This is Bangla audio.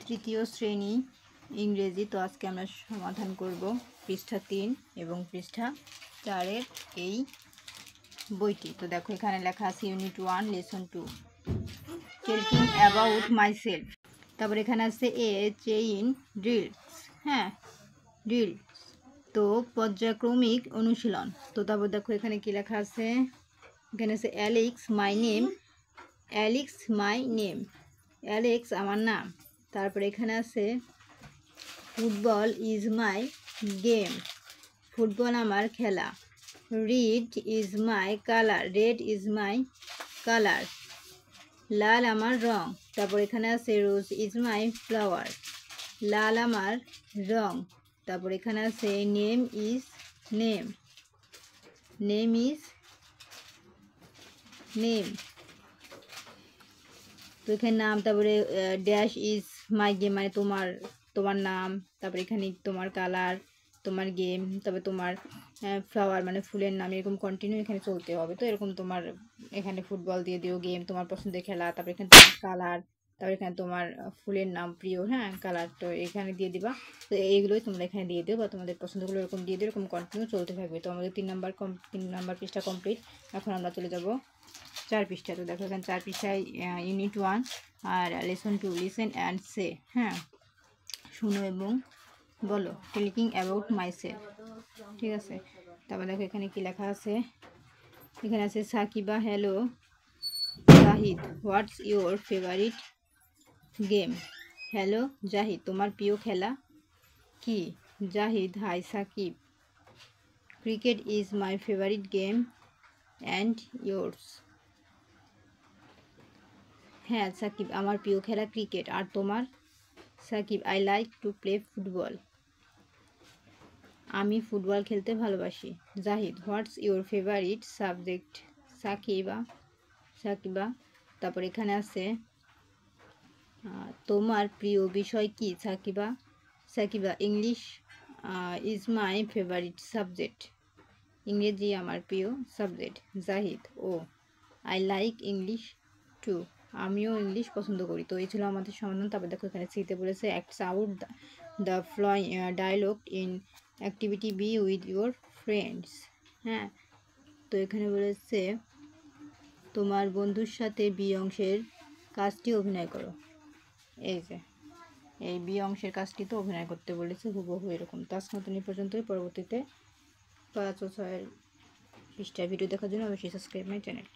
তৃতীয় শ্রেণী ইংরেজি। তো আজকে আমরা সমাধান করব পৃষ্ঠা 3 এবং পৃষ্ঠা 4 এর এই বইটি। তো দেখো এখানে লেখা আছে unit 1 lesson 2 telling about myself. তারপর এখানে আছে এ চেইন ড্রিলস, হ্যাঁ ড্রিলস, তো পর্যায়ক্রমিক অনুশীলন। তো তারপর দেখো এখানে কি লেখা আছে, এখানে আছে Alex my name, Alex my name, Alex আমার নাম। তারপরে এখানে আছে football is my game, football আমার খেলা। Red is my colour, red is my colour, লাল আমার রং। তারপর এখানে আছে রোজ ইজ মাই ফ্লাওয়ার, লাল আমার রং। তারপর এখানে আছে name is name, name is name, তো এখানে নাম। তারপরে ড্যাশ ইজ মাই গেম মানে তোমার নাম। তারপরে এখানে তোমার কালার, তোমার গেম, তারপরে তোমার ফ্লাওয়ার মানে ফুলের নাম। এরকম কন্টিনিউ এখানে চলতে হবে। তো এরকম তোমার এখানে ফুটবল দিয়ে দিও, গেম তোমার পছন্দের খেলা, তারপরে এখানে তোমার কালার, তারপরে এখানে তোমার ফুলের নাম প্রিয়, হ্যাঁ কালার, তো এখানে দিয়ে দিবা। তো এইগুলোই তোমরা এখানে দিয়ে দিও বা তোমাদের পছন্দগুলো এরকম দিয়ে দিও, এরকম কন্টিনিউ চলতে থাকবে। তো আমাদের 3 নাম্বার পৃষ্ঠা কমপ্লিট। এখন আমরা চলে যাব 4 পৃষ্ঠা। তো দেখো এখানে 4 পৃষ্ঠায় ইউনিট 1 আর লেসন 2 লিসেন অ্যান্ড সে, হ্যাঁ শুনো এবং বলো টেলিং অ্যাবাউট মাইসেলফ, ঠিক আছে। তারপর দেখো এখানে কি লেখা আছে, এখানে আছে Sakiba hello Zahid what's your favourite game, hello Zahid তোমার প্রিয় খেলা কি। Zahid hi Sakib, cricket is my favourite game and yours, হ্যাঁ সাকিব আমার প্রিয় খেলা ক্রিকেট, আর তোমার। Sakib I like to play football, আমি ফুটবল খেলতে ভালোবাসি। Zahid what's your favourite subject, Sakiba. তারপর এখানে আছে তোমার প্রিয় বিষয় কি Sakiba English is my favourite subject, ইংরেজি আমার প্রিয় subject. Zahid O I like English to, আমিও ইংলিশ পছন্দ করি। তো এই ছিল আমাদের সমাধান। তারপর দেখো এখানে সিতে বলেছে acts out the flowing dialogue in activity B with your friends, হ্যাঁ তো এখানে বলেছে তোমার বন্ধুর সাথে বি অংশের কাজটি অভিনয় করো। এই যে এই বি অংশের কাজটি তো অভিনয় করতে বলেছে হুবহু এরকম। তো আজকে মতন এই পর্যন্তই। পরবর্তীতে 5 ও 6 পৃষ্ঠার ভিডিও দেখার জন্য অবশ্যই সাবস্ক্রাইব মাই চ্যানেল।